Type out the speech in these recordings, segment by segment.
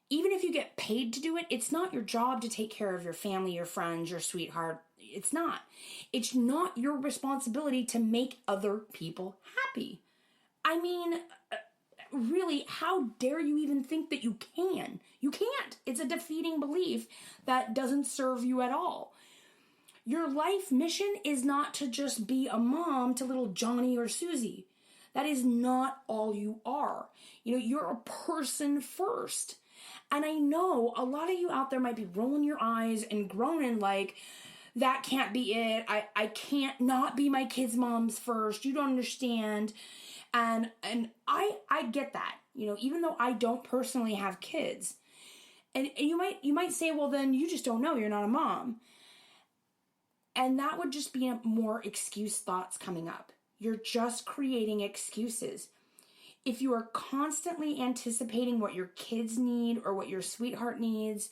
Even if you get paid to do it, it's not your job to take care of your family, your friends, your sweetheart. It's not. It's not your responsibility to make other people happy. I mean, really, how dare you even think that you can? You can't. It's a defeating belief that doesn't serve you at all. Your life mission is not to just be a mom to little Johnny or Susie. That is not all you are. You're a person first. And I know a lot of you out there might be rolling your eyes and groaning like, that can't be it. I can't not be my kids' moms first. You don't understand. And I get that, even though I don't personally have kids. And you might say, well, then you just don't know. You're not a mom. And that would just be more excuse thoughts coming up. You're just creating excuses. If you are constantly anticipating what your kids need or what your sweetheart needs,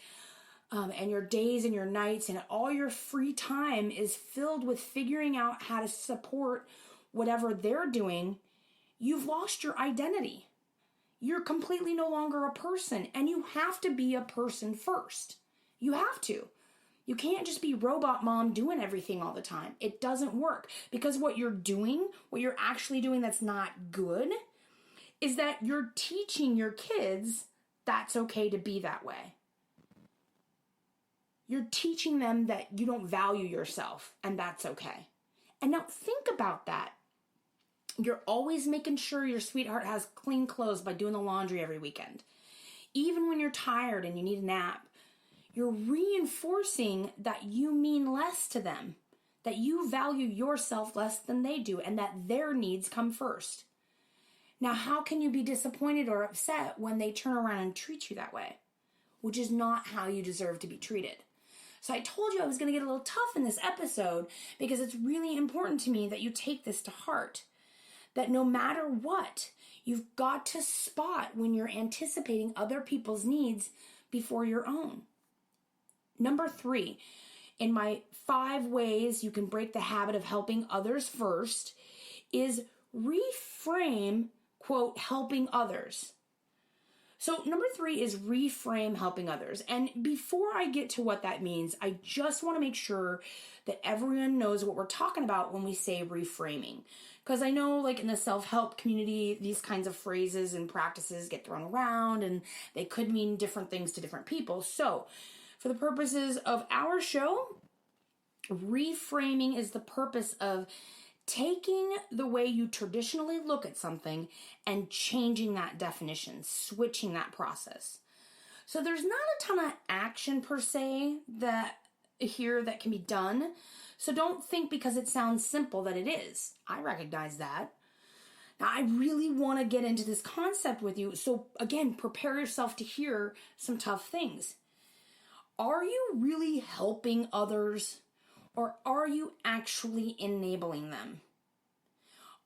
and your days and your nights and all your free time is filled with figuring out how to support whatever they're doing, you've lost your identity. You're completely no longer a person, and you have to be a person first. You have to. You can't just be robot mom doing everything all the time. It doesn't work, because what you're actually doing that's not good is that you're teaching your kids that's okay to be that way. You're teaching them that you don't value yourself, and that's okay. And now think about that. You're always making sure your sweetheart has clean clothes by doing the laundry every weekend. Even when you're tired and you need a nap, you're reinforcing that you mean less to them, that you value yourself less than they do, and that their needs come first. Now, how can you be disappointed or upset when they turn around and treat you that way? Which is not how you deserve to be treated. So I told you I was going to get a little tough in this episode because it's really important to me that you take this to heart. That no matter what, you've got to spot when you're anticipating other people's needs before your own. Number 3, in my 5 ways you can break the habit of helping others first, is reframe, quote, helping others. So number 3 is reframe helping others. And before I get to what that means, I just want to make sure that everyone knows what we're talking about when we say reframing. Because I know, like, in the self-help community, these kinds of phrases and practices get thrown around and they could mean different things to different people. So for the purposes of our show, reframing is the purpose of taking the way you traditionally look at something and changing that definition, switching that process. So there's not a ton of action per se that can be done. So don't think because it sounds simple that it is. I recognize that. Now, I really want to get into this concept with you. So again, prepare yourself to hear some tough things. Are you really helping others? Or are you actually enabling them?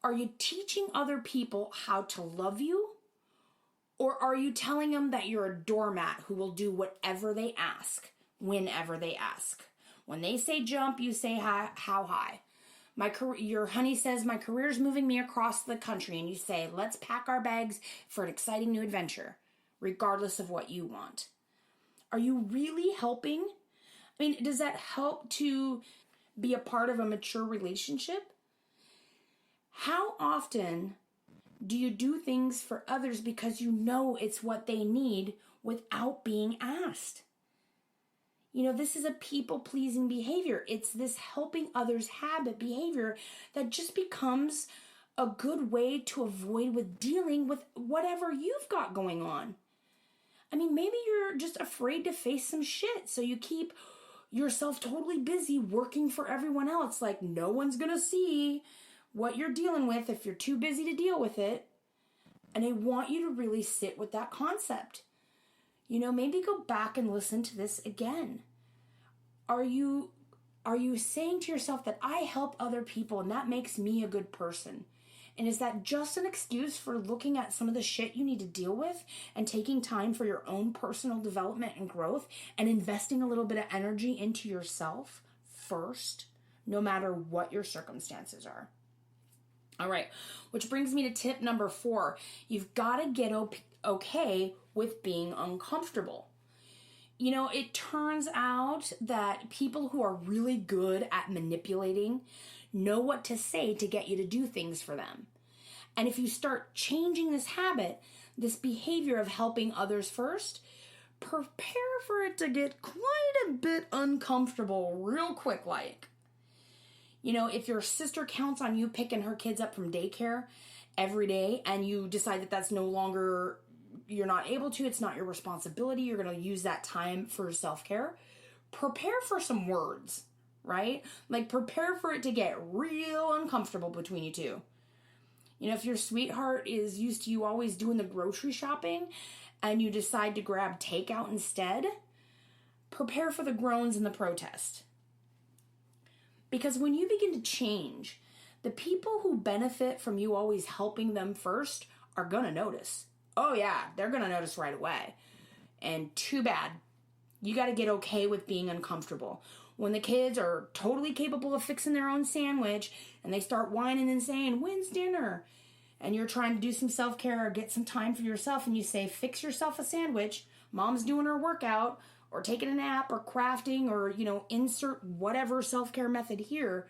Are you teaching other people how to love you? Or are you telling them that you're a doormat who will do whatever they ask, whenever they ask? When they say jump, you say how high. Your honey says, my career's moving me across the country, and you say, let's pack our bags for an exciting new adventure, regardless of what you want. Are you really helping? I mean, does that help to be a part of a mature relationship? How often do you do things for others because you know it's what they need without being asked? This is a people-pleasing behavior. It's this helping others habit behavior that just becomes a good way to avoid with dealing with whatever you've got going on. I mean, maybe you're just afraid to face some shit, so you keep yourself totally busy working for everyone else, like no one's gonna see what you're dealing with if you're too busy to deal with it. And I want you to really sit with that concept. Maybe go back and listen to this again. Are you saying to yourself that I help other people and that makes me a good person? And is that just an excuse for looking at some of the shit you need to deal with and taking time for your own personal development and growth and investing a little bit of energy into yourself first, no matter what your circumstances are? All right, which brings me to tip number 4. You've got to get okay with being uncomfortable. You know, it turns out that people who are really good at manipulating know what to say to get you to do things for them. And if you start changing this habit, this behavior of helping others first, prepare for it to get quite a bit uncomfortable real quick like. You know, if your sister counts on you picking her kids up from daycare every day and you decide that that's no longer, you're not able to, it's not your responsibility, you're going to use that time for self-care, prepare for some words, right? Like prepare for it to get real uncomfortable between you two. You know, if your sweetheart is used to you always doing the grocery shopping and you decide to grab takeout instead, prepare for the groans and the protest. Because when you begin to change, the people who benefit from you always helping them first are going to notice. Oh yeah, they're going to notice right away. And too bad. You got to get okay with being uncomfortable. When the kids are totally capable of fixing their own sandwich and they start whining and saying, when's dinner? And you're trying to do some self-care or get some time for yourself and you say, fix yourself a sandwich. Mom's doing her workout or taking a nap or crafting or, you know, insert whatever self-care method here.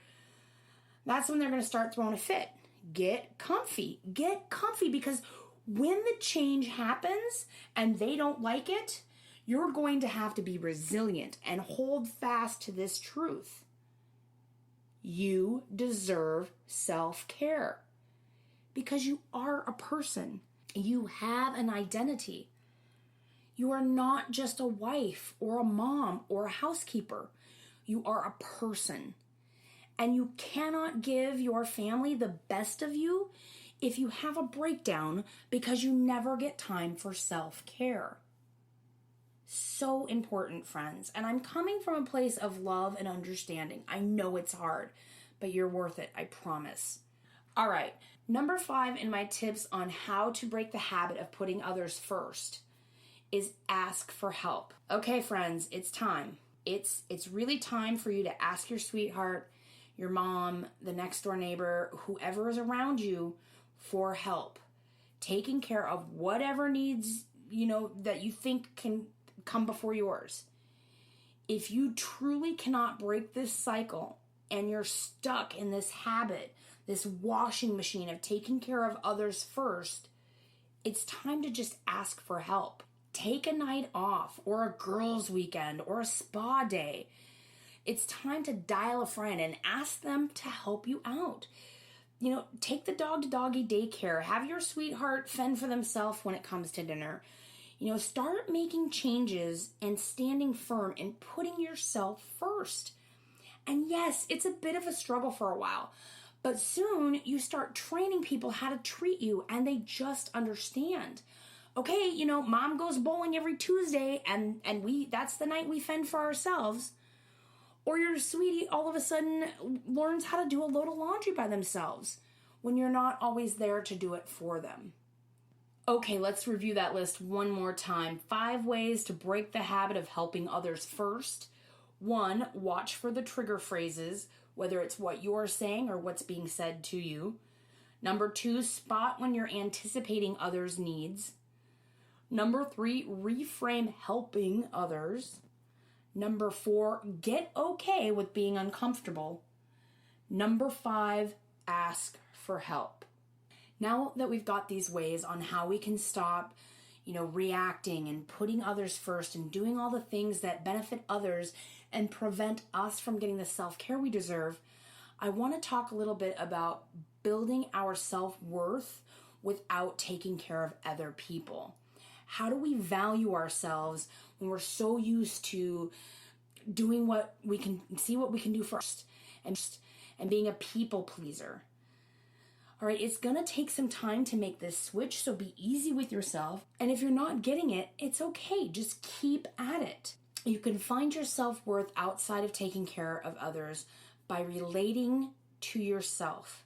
That's when they're going to start throwing a fit. Get comfy. Get comfy because when the change happens and they don't like it, you're going to have to be resilient and hold fast to this truth. You deserve self-care because you are a person. You have an identity. You are not just a wife or a mom or a housekeeper. You are a person. And you cannot give your family the best of you if you have a breakdown because you never get time for self-care. So important, friends. And I'm coming from a place of love and understanding. I know it's hard, but you're worth it, I promise. All right, number 5 in my tips on how to break the habit of putting others first is ask for help. Okay, friends, it's time. It's really time for you to ask your sweetheart, your mom, the next door neighbor, whoever is around you for help. Taking care of whatever needs, you know, that you think can come before yours. If you truly cannot break this cycle and you're stuck in this habit, this washing machine of taking care of others first, it's time to just ask for help. Take a night off or a girls' weekend or a spa day. It's time to dial a friend and ask them to help you out. You know, take the dog to doggy daycare. Have your sweetheart fend for themselves when it comes to dinner. You know, start making changes and standing firm and putting yourself first. And yes, it's a bit of a struggle for a while, but soon you start training people how to treat you and they just understand. Okay, you know, mom goes bowling every Tuesday and that's the night we fend for ourselves. Or your sweetie all of a sudden learns how to do a load of laundry by themselves when you're not always there to do it for them. Okay, let's review that list one more time. 5 ways to break the habit of helping others first. 1, watch for the trigger phrases, whether it's what you're saying or what's being said to you. Number 2, spot when you're anticipating others' needs. Number 3, reframe helping others. Number 4, get okay with being uncomfortable. Number 5, ask for help. Now that we've got these ways on how we can stop, you know, reacting and putting others first and doing all the things that benefit others and prevent us from getting the self-care we deserve, I want to talk a little bit about building our self-worth without taking care of other people. How do we value ourselves when we're so used to doing what we can, see what we can do first and being a people pleaser? All right, it's going to take some time to make this switch, so be easy with yourself. And if you're not getting it, it's okay. Just keep at it. You can find your self-worth outside of taking care of others by relating to yourself.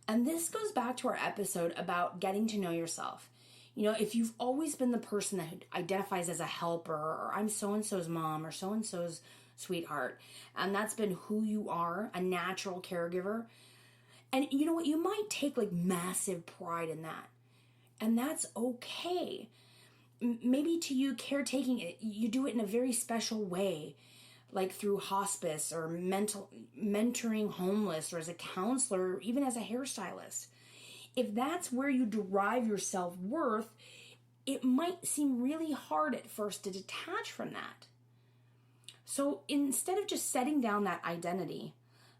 And this goes back to our episode about getting to know yourself. You know, if you've always been the person that identifies as a helper, or I'm so-and-so's mom or so-and-so's sweetheart, and that's been who you are, a natural caregiver, and you know what, you might take like massive pride in that. And that's okay. maybe to you, caretaking, you do it in a very special way, like through hospice or mentoring homeless, or as a counselor, or even as a hairstylist. If that's where you derive your self-worth, it might seem really hard at first to detach from that. So instead of just setting down that identity,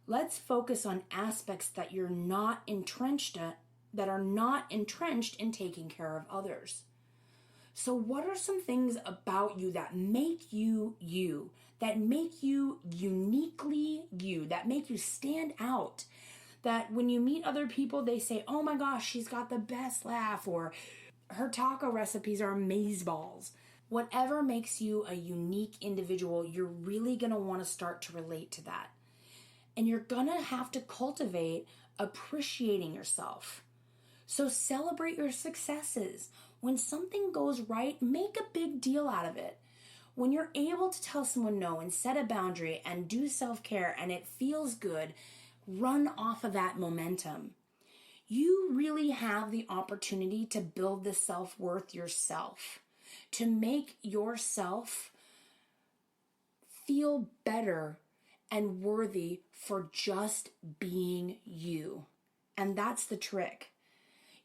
let's focus on aspects that you're not entrenched at, that are not entrenched in taking care of others. So what are some things about you that make you you, that make you uniquely you, that make you stand out, that when you meet other people, they say, oh my gosh, she's got the best laugh, or her taco recipes are amazeballs. Whatever makes you a unique individual, you're really going to want to start to relate to that. And you're going to have to cultivate appreciating yourself. So celebrate your successes. When something goes right, make a big deal out of it. When you're able to tell someone no and set a boundary and do self-care and it feels good, run off of that momentum. You really have the opportunity to build the self-worth yourself, to make yourself feel better and worthy for just being you. And that's the trick.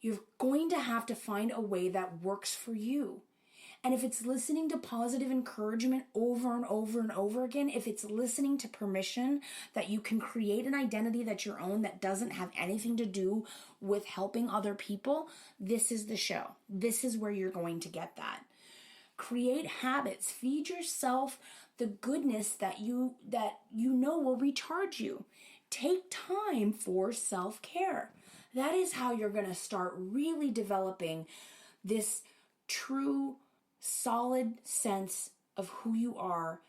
You're going to have to find a way that works for you. And if it's listening to positive encouragement over and over and over again, if it's listening to permission that you can create an identity that's your own that doesn't have anything to do with helping other people, this is the show. This is where you're going to get that. Create habits. Feed yourself the goodness that you know will recharge you. Take time for self-care. That is how you're going to start really developing this true, solid sense of who you are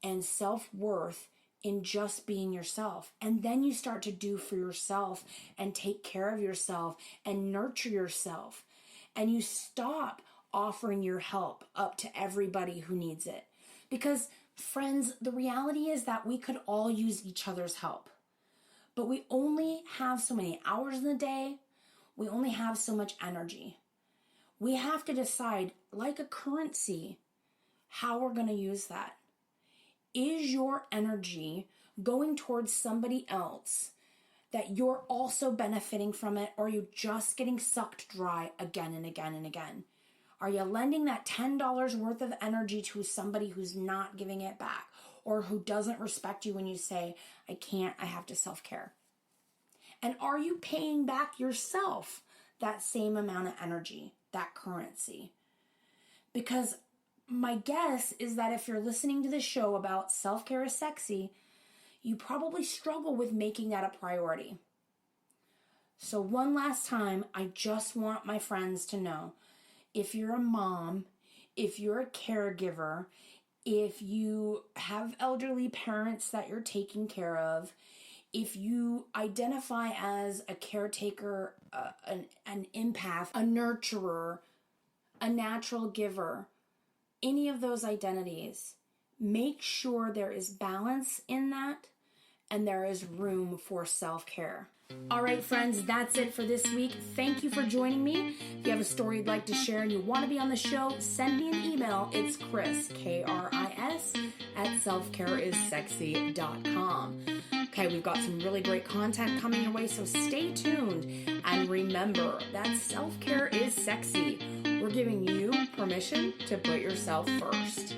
and self-worth in just being yourself. And then you start to do for yourself and take care of yourself and nurture yourself. And you stop offering your help up to everybody who needs it. Because, friends, the reality is that we could all use each other's help. But we only have so many hours in the day. We only have so much energy. We have to decide, like a currency, how we're going to use that. Is your energy going towards somebody else that you're also benefiting from it, or are you just getting sucked dry again and again and again? Are you lending that $10 worth of energy to somebody who's not giving it back, or who doesn't respect you when you say, I can't, I have to self-care? And are you paying back yourself that same amount of energy, that currency? Because my guess is that if you're listening to this show about self-care is sexy, you probably struggle with making that a priority. So one last time, I just want my friends to know, if you're a mom, if you're a caregiver, if you have elderly parents that you're taking care of, if you identify as a caretaker, an empath, a nurturer, a natural giver, any of those identities, make sure there is balance in that and there is room for self-care. All right, friends, that's it for this week. Thank you for joining me. If you have a story you'd like to share and you want to be on the show, send me an email. It's Chris, K-R-I-S, at selfcareissexy.com. Okay, we've got some really great content coming your way, so stay tuned. And remember that self-care is sexy. We're giving you permission to put yourself first.